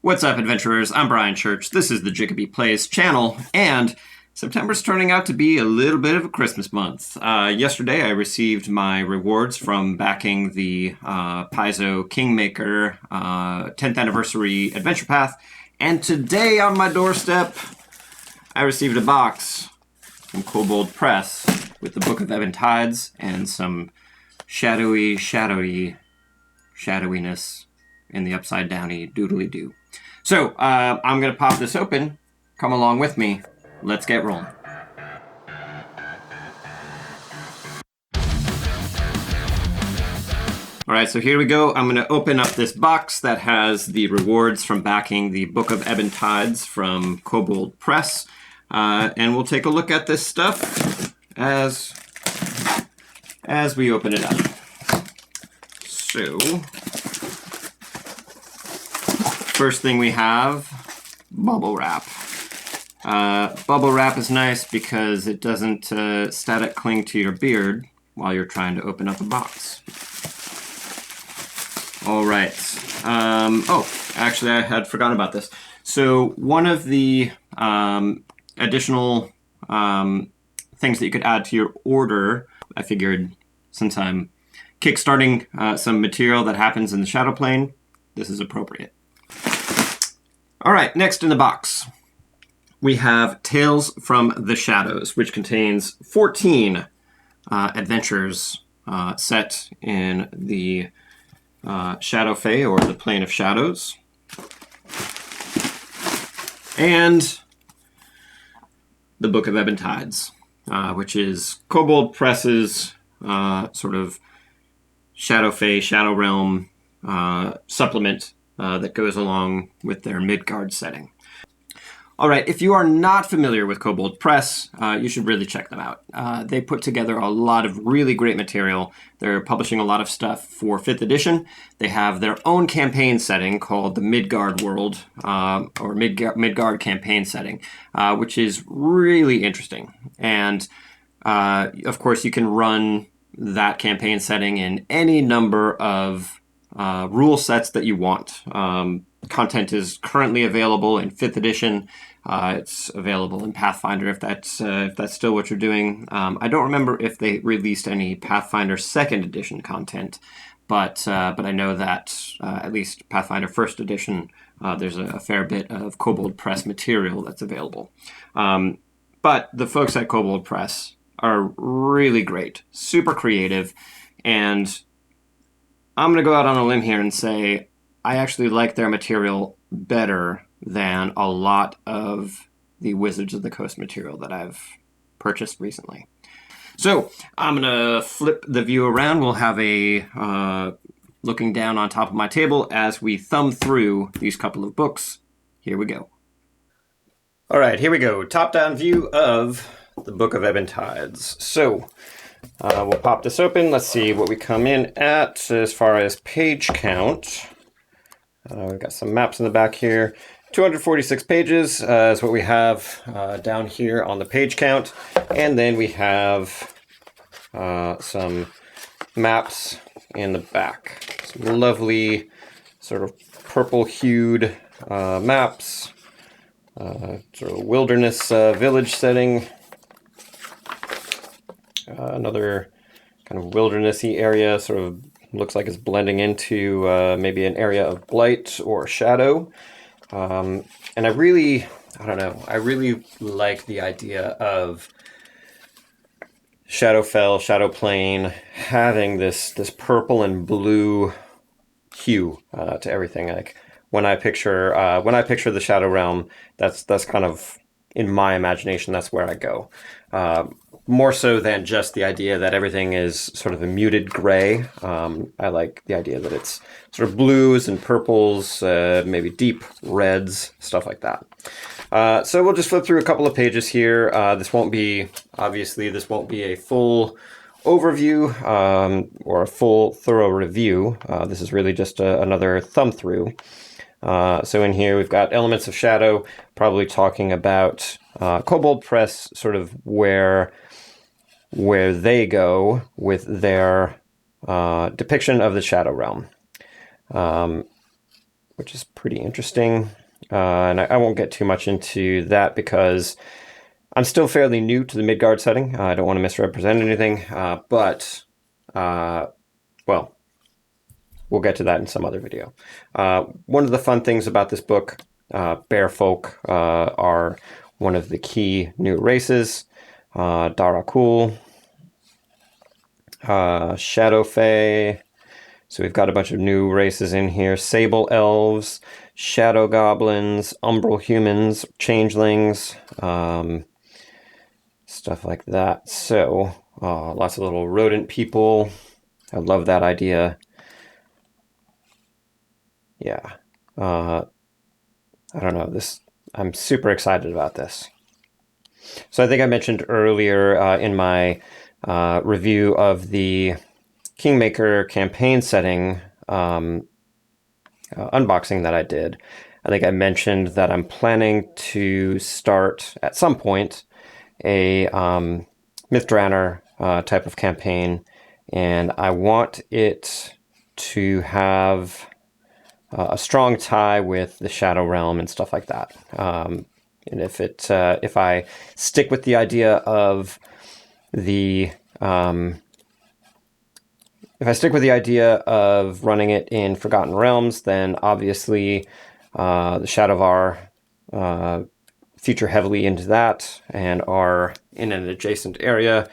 What's up, adventurers? I'm Brian Church. This is the Jacoby Plays channel, and September's turning out to be a little bit of a Christmas month. Yesterday, I received my rewards from backing the Paizo Kingmaker 10th Anniversary Adventure Path, and today on my doorstep, I received a box from Kobold Press with the Book of Ebon Tides and some shadowiness in the upside-downy doodly-doo. So, I'm going to pop this open. Come along with me. Let's get rolling. Alright, so here we go. I'm going to open up this box that has the rewards from backing the Book of Ebon Tides from Kobold Press. And we'll take a look at this stuff as we open it up. So, first thing we have, bubble wrap. Bubble wrap is nice because it doesn't static cling to your beard while you're trying to open up a box. All right. Oh, actually, I had forgotten about this. So one of the additional things that you could add to your order, I figured since I'm kickstarting some material that happens in the Shadow Plane, this is appropriate. All right, next in the box, we have Tales from the Shadows, which contains 14 adventures set in the Shadow Fey, or the Plane of Shadows. And the Book of Ebon Tides, which is Kobold Press's sort of Shadow Fey, Shadow Realm supplement that goes along with their Midgard setting. All right, if you are not familiar with Kobold Press, you should really check them out. They put together a lot of really great material. They're publishing a lot of stuff for 5th edition. They have their own campaign setting called the Midgard World, or Midgard campaign setting, which is really interesting. And of course, you can run that campaign setting in any number of rule sets that you want. Content is currently available in 5th edition. It's available in Pathfinder if that's still what you're doing. I don't remember if they released any Pathfinder 2nd edition content, but I know that at least Pathfinder 1st edition, there's a fair bit of Kobold Press material that's available. But the folks at Kobold Press are really great, super creative, and I'm going to go out on a limb here and say I actually like their material better than a lot of the Wizards of the Coast material that I've purchased recently. So I'm going to flip the view around. We'll have a looking down on top of my table as we thumb through these couple of books. Here we go. All right, here we go. Top-down view of the Book of Ebon Tides. So we'll pop this open. Let's see what we come in at as far as page count. We've got some maps in the back here. 246 pages is what we have down here on the page count. And then we have some maps in the back. Some lovely sort of purple-hued maps. Sort of wilderness village setting. Another kind of wildernessy area, sort of looks like it's blending into maybe an area of blight or shadow. And I really like the idea of Shadowfell, Shadow Plane having this purple and blue hue to everything. Like when I picture the Shadow Realm, that's kind of, in my imagination, that's where I go. More so than just the idea that everything is sort of a muted gray. I like the idea that it's sort of blues and purples, maybe deep reds, stuff like that. So we'll just flip through a couple of pages here. This won't be a full overview or a full thorough review. This is really just another thumb through. So in here we've got Elements of Shadow, probably talking about Kobold Press, sort of where they go with their depiction of the Shadow Realm. which is pretty interesting. And I won't get too much into that because I'm still fairly new to the Midgard setting. I don't want to misrepresent anything, but, well, we'll get to that in some other video. One of the fun things about this book, bear folk are one of the key new races. Darakul, Shadow Fey. So we've got a bunch of new races in here. Sable elves, shadow goblins, umbral humans, changelings, stuff like that. So lots of little rodent people. I love that idea. Yeah. I don't know. I'm super excited about this. So I think I mentioned earlier in my review of the Kingmaker campaign setting unboxing that I did, I think I mentioned that I'm planning to start at some point a Mythdraenor type of campaign, and I want it to have a strong tie with the Shadow Realm and stuff like that. And if I stick with the idea of the if I stick with the idea of running it in Forgotten Realms, then obviously the Shadowvar feature heavily into that and are in an adjacent area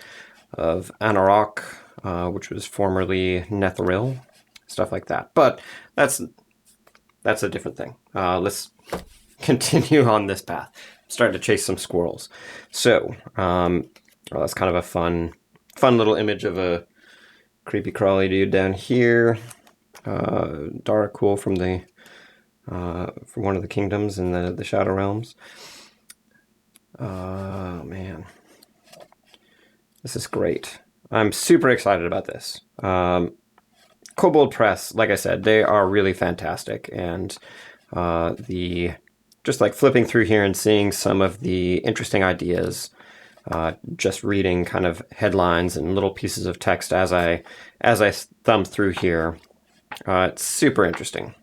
of Anarok, which was formerly Netheril, stuff like that. But that's a different thing. Let's continue on this path. I'm starting to chase some squirrels. So that's kind of a fun little image of a creepy crawly dude down here. Darakul from one of the kingdoms in the Shadow Realms. Oh man, this is great. I'm super excited about this. Kobold Press, like I said, they are really fantastic, and just like flipping through here and seeing some of the interesting ideas, just reading kind of headlines and little pieces of text as I thumb through here, it's super interesting.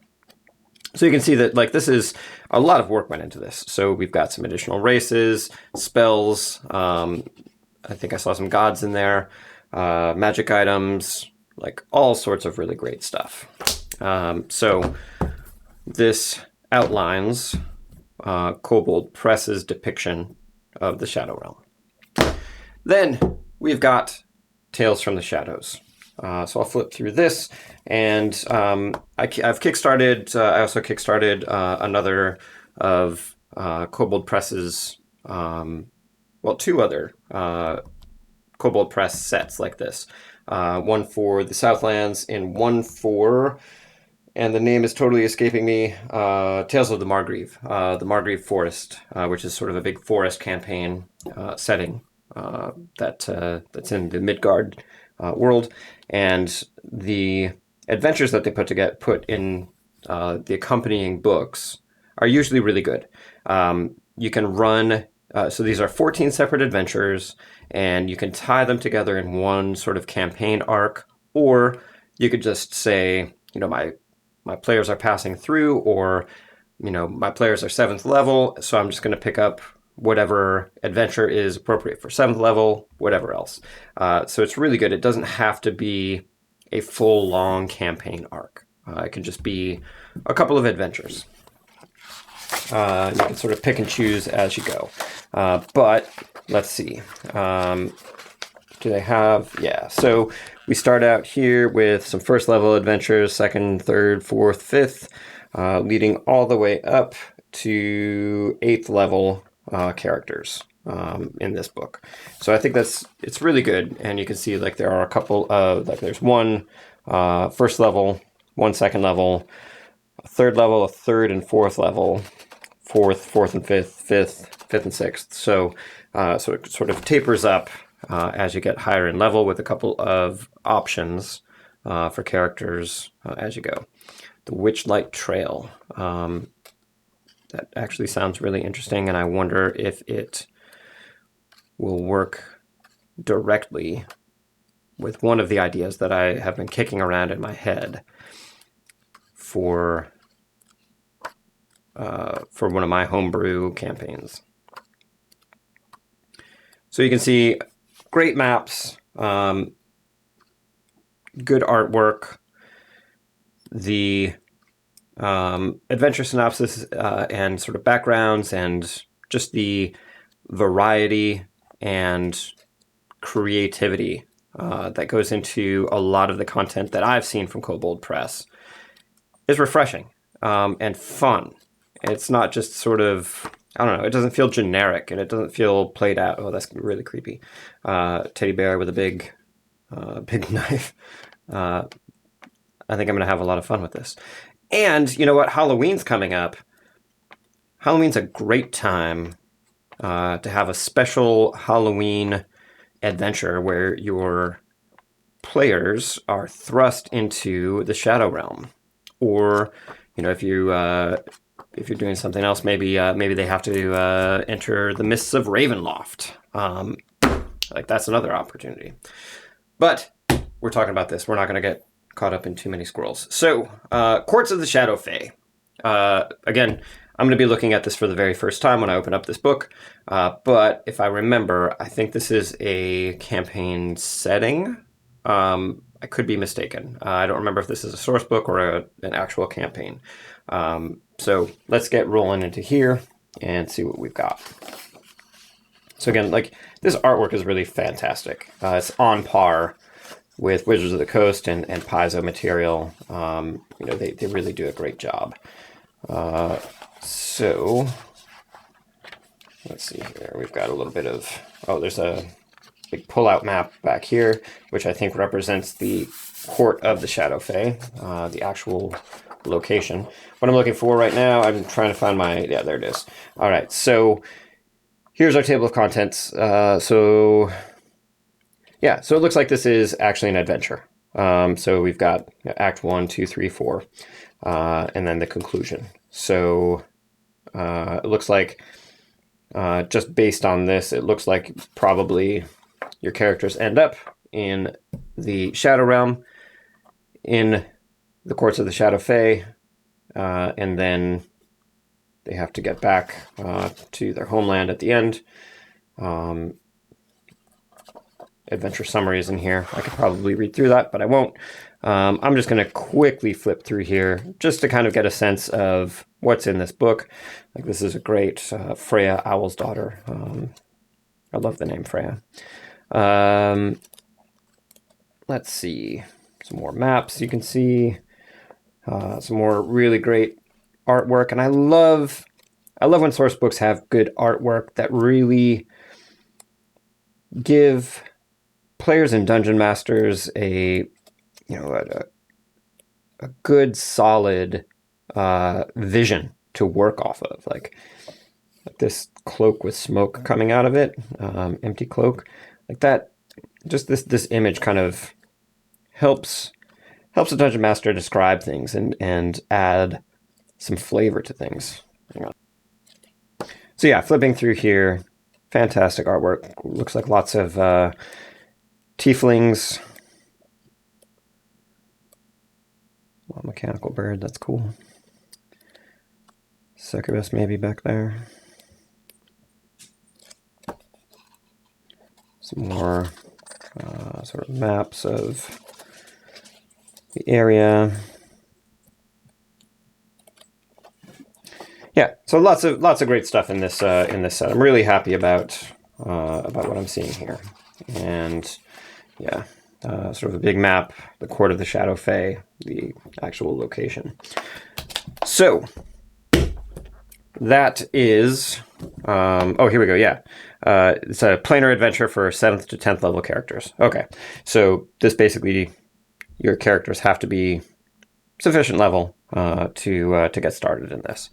So you can see that like this is a lot of work went into this. So we've got some additional races, spells. I think I saw some gods in there, magic items, like all sorts of really great stuff. So this outlines Kobold Press's depiction of the Shadow Realm. Then we've got Tales from the Shadows. So I'll flip through this, and I've kickstarted. I also kickstarted another of Kobold Press's, two other Kobold Press sets like this. One for the Southlands and one for, and the name is totally escaping me, Tales of the Margreve, the Margreve Forest, which is sort of a big forest campaign setting that's in the Midgard world, and the adventures that they put in the accompanying books are usually really good. You can run, so these are 14 separate adventures, and you can tie them together in one sort of campaign arc, or you could just say, my players are passing through, or, my players are 7th level, so I'm just going to pick up whatever adventure is appropriate for 7th level, whatever else. So it's really good. It doesn't have to be a full, long campaign arc. It can just be a couple of adventures. You can sort of pick and choose as you go. But let's see. Do they have... Yeah, so we start out here with some 1st level adventures, 2nd, 3rd, 4th, 5th, leading all the way up to 8th level characters in this book. So I think it's really good, and you can see like there are a couple of, like there's one 1st level, one 2nd level, a 3rd level, a 3rd and 4th level, 4th and 5th and 6th. So it sort of tapers up as you get higher in level, with a couple of options for characters as you go. The Witchlight Trail. That actually sounds really interesting, and I wonder if it will work directly with one of the ideas that I have been kicking around in my head for for one of my homebrew campaigns. So you can see great maps, good artwork, the adventure synopsis and sort of backgrounds, and just the variety and creativity that goes into a lot of the content that I've seen from Kobold Press is refreshing and fun. It's not just sort of, I don't know, it doesn't feel generic and it doesn't feel played out. Oh, that's really creepy. Teddy bear with a big knife. I think I'm going to have a lot of fun with this. And you know what? Halloween's coming up. Halloween's a great time to have a special Halloween adventure where your players are thrust into the Shadow Realm. Or, you know, if you're doing something else, maybe they have to enter the mists of Ravenloft. Like that's another opportunity. But we're talking about this. We're not going to get caught up in too many squirrels. So, Courts of the Shadow Fey. Again, I'm going to be looking at this for the very first time when I open up this book. But if I remember, I think this is a campaign setting. I could be mistaken. I don't remember if this is a source book or an actual campaign. So let's get rolling into here and see what we've got. So again, like this artwork is really fantastic. It's on par with Wizards of the Coast and Paizo material. You know, they really do a great job. So let's see here. We've got a little bit of, there's a big pull-out map back here, which I think represents the Court of the Shadow Fey, the actual location. What I'm looking for right now, I'm trying to find yeah, there it is. All right, so here's our table of contents. So it looks like this is actually an adventure. So we've got Act 1, 2, 3, 4, and then the conclusion. So it looks like, just based on this, it looks like probably your characters end up in the Shadow Realm, in the Courts of the Shadow Fey, and then they have to get back to their homeland at the end. Adventure summaries in here. I could probably read through that, but I won't. I'm just going to quickly flip through here just to kind of get a sense of what's in this book. Like this is a great Freya, Owl's daughter. I love the name Freya. Let's see. Some more maps you can see. Some more really great artwork. And I love when source books have good artwork that really give players and dungeon masters a good solid vision to work off of, like this cloak with smoke coming out of it, empty cloak, like that. Just this image kind of helps the dungeon master describe things and add some flavor to things. Hang on. So yeah, flipping through here, fantastic artwork. Looks like lots of tieflings. Oh, mechanical bird, that's cool. Succubus maybe back there. Some more sort of maps of the area. Yeah, so lots of great stuff in this set. I'm really happy about what I'm seeing here, and yeah, sort of a big map, the Court of the Shadow Fey, the actual location. So that is, here we go. Yeah, it's a planar adventure for 7th to 10th level characters. Okay, so this basically, your characters have to be sufficient level to get started in this.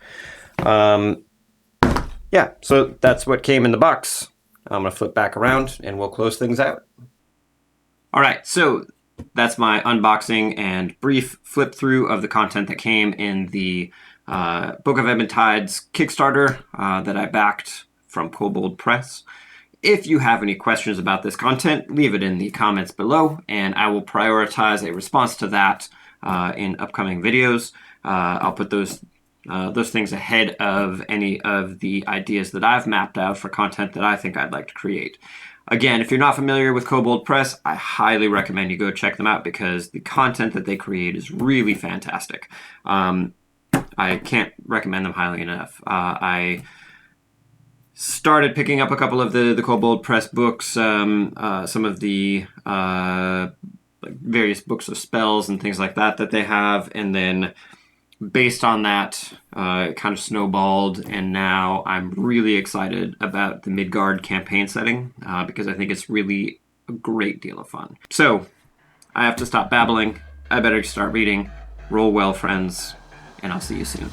Yeah, so that's what came in the box. I'm gonna flip back around and we'll close things out. All right, so that's my unboxing and brief flip through of the content that came in the Book of Ebon Tides Kickstarter that I backed from Kobold Press. If you have any questions about this content, leave it in the comments below, and I will prioritize a response to that in upcoming videos. I'll put those those things ahead of any of the ideas that I've mapped out for content that I think I'd like to create. Again, if you're not familiar with Kobold Press, I highly recommend you go check them out because the content that they create is really fantastic. I can't recommend them highly enough. I started picking up a couple of the Kobold Press books, some of the like various books of spells and things like that they have, and then based on that, it kind of snowballed, and now I'm really excited about the Midgard campaign setting because I think it's really a great deal of fun. So, I have to stop babbling. I better start reading. Roll well, friends, and I'll see you soon.